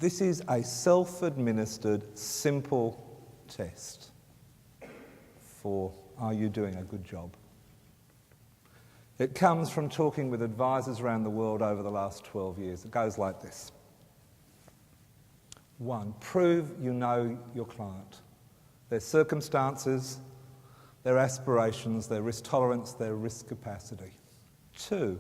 This is a self-administered, simple test for, are you doing a good job? It comes from talking with advisors around the world over the last 12 years. It goes like this. 1, prove you know your client, their circumstances, their aspirations, their risk tolerance, their risk capacity. 2,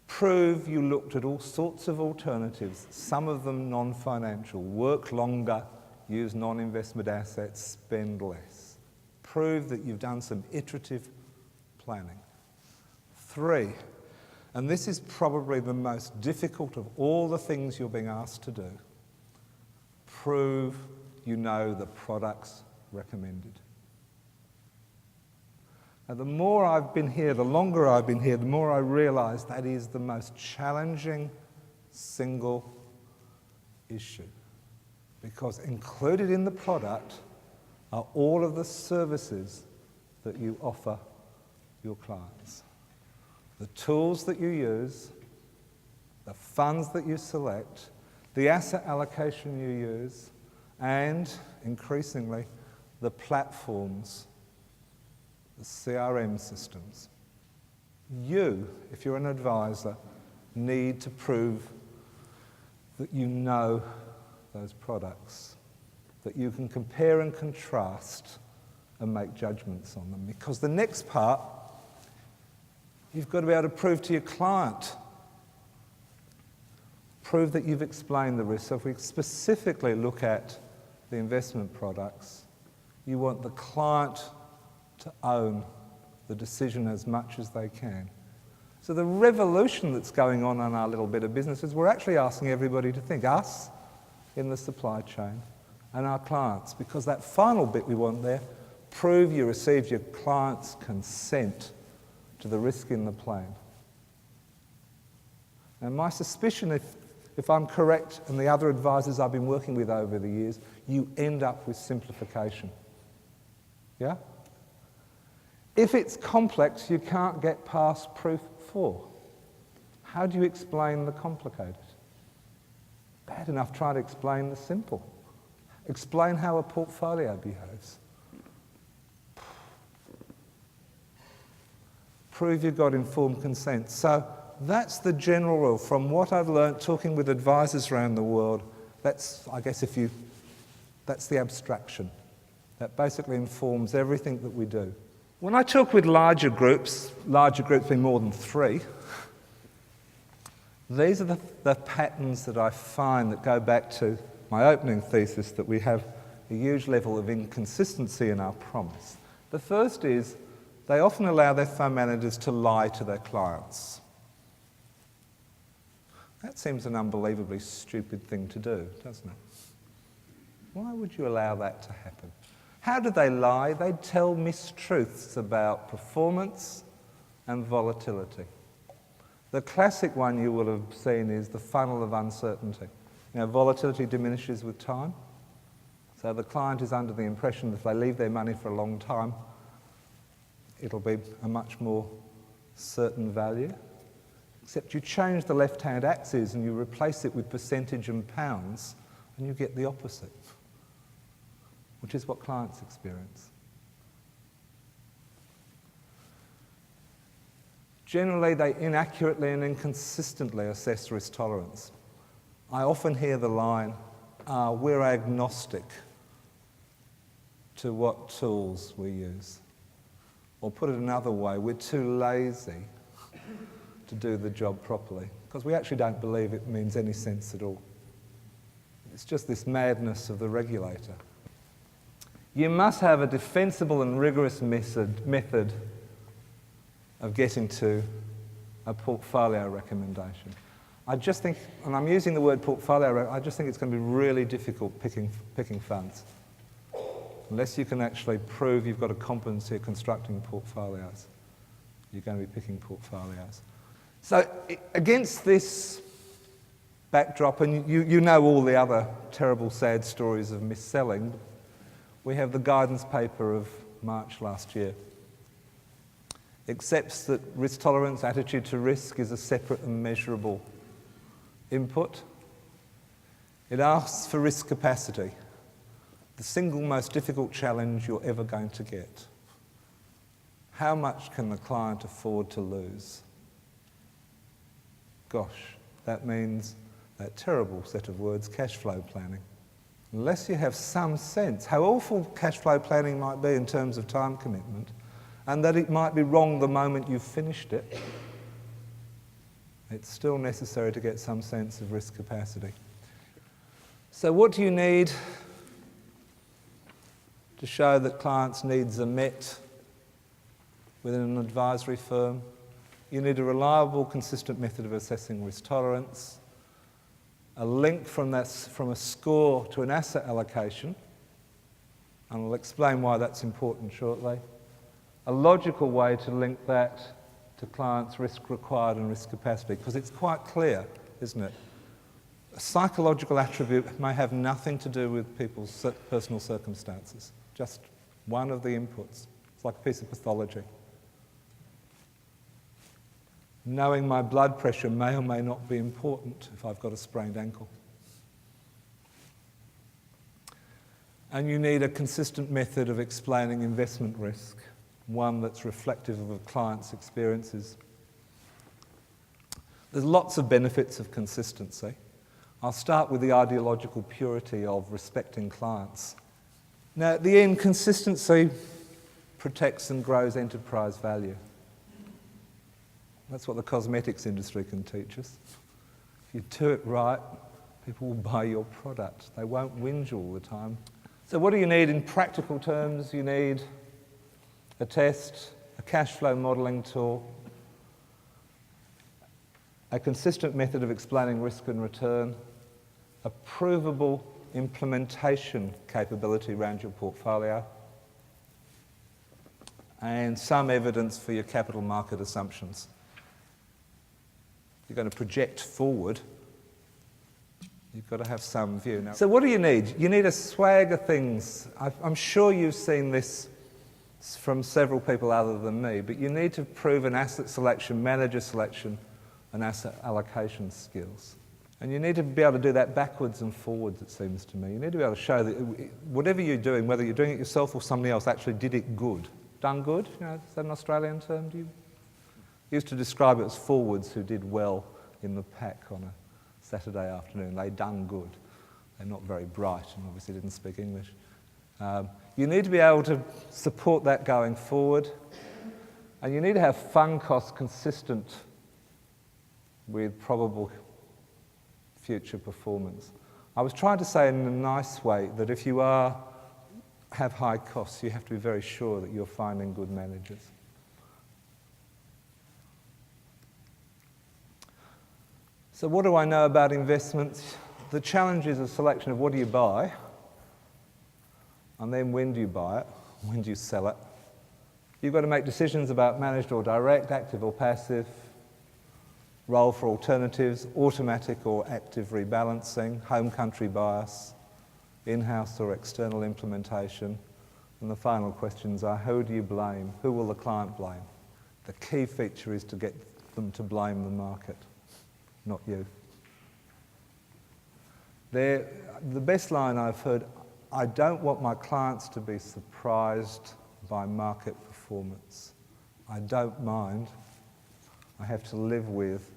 prove you looked at all sorts of alternatives, some of them non-financial, work longer, use non-investment assets, spend less. Prove that you've done some iterative planning. 3, and this is probably the most difficult of all the things you're being asked to do, prove you know the products recommended. Now, the more I've been here, the longer I've been here, the more I realise that is the most challenging single issue, because included in the product are all of the services that you offer your clients. The tools that you use, the funds that you select, the asset allocation you use, and, increasingly, the platforms, the CRM systems. You, if you're an advisor, need to prove that you know those products, that you can compare and contrast and make judgments on them. Because the next part, you've got to be able to prove to your client. Prove that you've explained the risk. So if we specifically look at the investment products, you want the client to own the decision as much as they can. So the revolution that's going on our little bit of business is we're actually asking everybody to think, us in the supply chain and our clients, because that final bit we want there, prove you received your client's consent to the risk in the plan. And my suspicion, if I'm correct, and the other advisors I've been working with over the years, you end up with simplification. Yeah? If it's complex, you can't get past proof 4. How do you explain the complicated? Bad enough trying to explain the simple. Explain how a portfolio behaves. Prove you've got informed consent. So that's the general rule. From what I've learned talking with advisors around the world, that's, I guess, that's the abstraction. That basically informs everything that we do. When I talk with larger groups being more than 3, these are the patterns that I find that go back to my opening thesis, that we have a huge level of inconsistency in our promise. The first is they often allow their fund managers to lie to their clients. That seems an unbelievably stupid thing to do, doesn't it? Why would you allow that to happen? How do they lie? They tell mistruths about performance and volatility. The classic one you will have seen is the funnel of uncertainty. Volatility diminishes with time. So the client is under the impression that if they leave their money for a long time, it'll be a much more certain value. Except you change the left-hand axis and you replace it with percentage and pounds, and you get the opposite, which is what clients experience. Generally, they inaccurately and inconsistently assess risk tolerance. I often hear the line, we're agnostic to what tools we use. Or put it another way, we're too lazy to do the job properly, because we actually don't believe it means any sense at all. It's just this madness of the regulator. You must have a defensible and rigorous method of getting to a portfolio recommendation. I just think, and I'm using the word portfolio, I just think it's going to be really difficult picking funds, unless you can actually prove you've got a competency of constructing portfolios. You're going to be picking portfolios. So against this backdrop, and you know all the other terrible, sad stories of mis-selling, we have the guidance paper of March last year. Accepts that risk tolerance, attitude to risk is a separate and measurable input. It asks for risk capacity, the single most difficult challenge you're ever going to get. How much can the client afford to lose? Gosh, that means that terrible set of words, cash flow planning. Unless you have some sense how awful cash flow planning might be in terms of time commitment, and that it might be wrong the moment you've finished it, it's still necessary to get some sense of risk capacity. So what do you need to show that clients' needs are met within an advisory firm? You need a reliable, consistent method of assessing risk tolerance, a link from a score to an asset allocation, and I'll explain why that's important shortly. A logical way to link that to clients' risk required and risk capacity, because it's quite clear, isn't it? A psychological attribute may have nothing to do with people's personal circumstances, just one of the inputs. It's like a piece of pathology. Knowing my blood pressure may or may not be important if I've got a sprained ankle. And you need a consistent method of explaining investment risk, one that's reflective of a client's experiences. There's lots of benefits of consistency. I'll start with the ideological purity of respecting clients. Now, at the end, consistency protects and grows enterprise value. That's what the cosmetics industry can teach us. If you do it right, people will buy your product. They won't whinge all the time. So what do you need in practical terms? You need a test, a cash flow modelling tool, a consistent method of explaining risk and return, a provable implementation capability around your portfolio, and some evidence for your capital market assumptions. You're going to project forward, you've got to have some view. Now, so what do you need? You need a swag of things. I'm sure you've seen this from several people other than me, but you need to prove an asset selection, manager selection, and asset allocation skills. And you need to be able to do that backwards and forwards, it seems to me. You need to be able to show that whatever you're doing, whether you're doing it yourself or somebody else, actually did it good. Done good? You know, is that an Australian term? Do you used to describe it as forwards who did well in the pack on a Saturday afternoon. They done good. They're not very bright and obviously didn't speak English. You need to be able to support that going forward, and you need to have fund costs consistent with probable future performance. I was trying to say in a nice way that if you have high costs, you have to be very sure that you're finding good managers. So what do I know about investments? The challenge is a selection of what do you buy, and then when do you buy it, when do you sell it. You've got to make decisions about managed or direct, active or passive, role for alternatives, automatic or active rebalancing, home country bias, in-house or external implementation. And the final questions are, who do you blame? Who will the client blame? The key feature is to get them to blame the market, not you. The best line I've heard, I don't want my clients to be surprised by market performance. I don't mind. I have to live with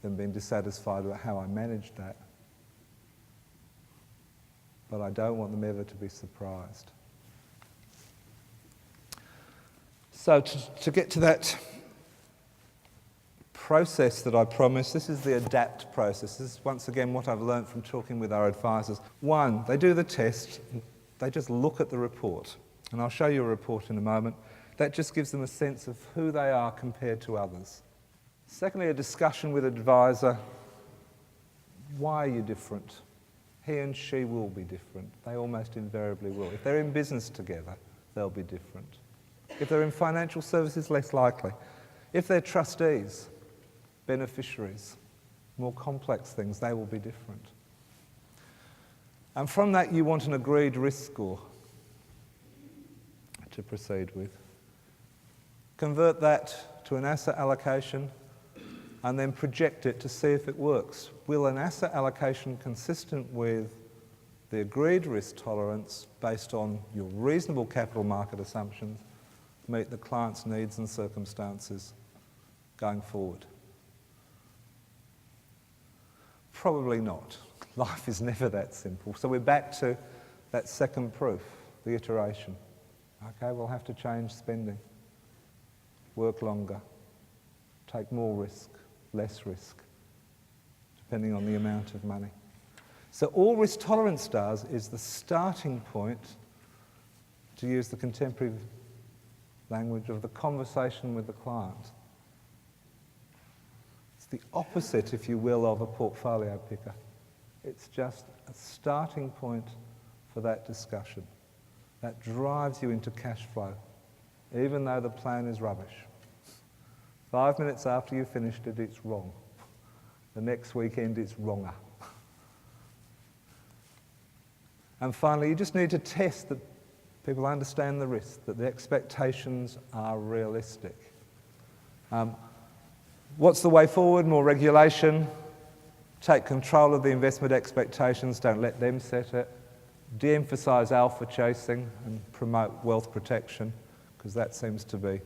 them being dissatisfied with how I managed that. But I don't want them ever to be surprised. So to get to that process that I promised, this is the ADAPT process. This is once again what I've learned from talking with our advisors. One, they do the test, they just look at the report. And I'll show you a report in a moment. That just gives them a sense of who they are compared to others. Secondly, a discussion with an advisor. Why are you different? He and she will be different. They almost invariably will. If they're in business together, they'll be different. If they're in financial services, less likely. If they're trustees, beneficiaries, more complex things, they will be different. And from that, you want an agreed risk score to proceed with. Convert that to an asset allocation, and then project it to see if it works. Will an asset allocation consistent with the agreed risk tolerance based on your reasonable capital market assumptions meet the client's needs and circumstances going forward? Probably not. Life is never that simple. So we're back to that second proof, the iteration. Okay, we'll have to change spending, work longer, take more risk, less risk, depending on the amount of money. So all risk tolerance does is the starting point, to use the contemporary language, of the conversation with the client. It's the opposite, if you will, of a portfolio picker. It's just a starting point for that discussion. That drives you into cash flow, even though the plan is rubbish. 5 minutes after you've finished it, it's wrong. The next weekend, it's wronger. And finally, you just need to test that people understand the risk, that the expectations are realistic. What's the way forward? More regulation. Take control of the investment expectations, don't let them set it. De-emphasise alpha chasing and promote wealth protection, because that seems to be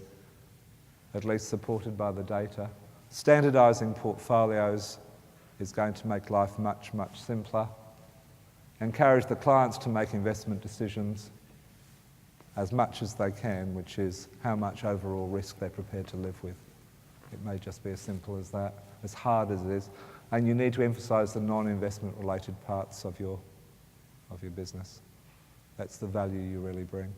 at least supported by the data. Standardising portfolios is going to make life much, much simpler. Encourage the clients to make investment decisions as much as they can, which is how much overall risk they're prepared to live with. It may just be as simple as that, as hard as it is. And you need to emphasise the non-investment related parts of your business. That's the value you really bring.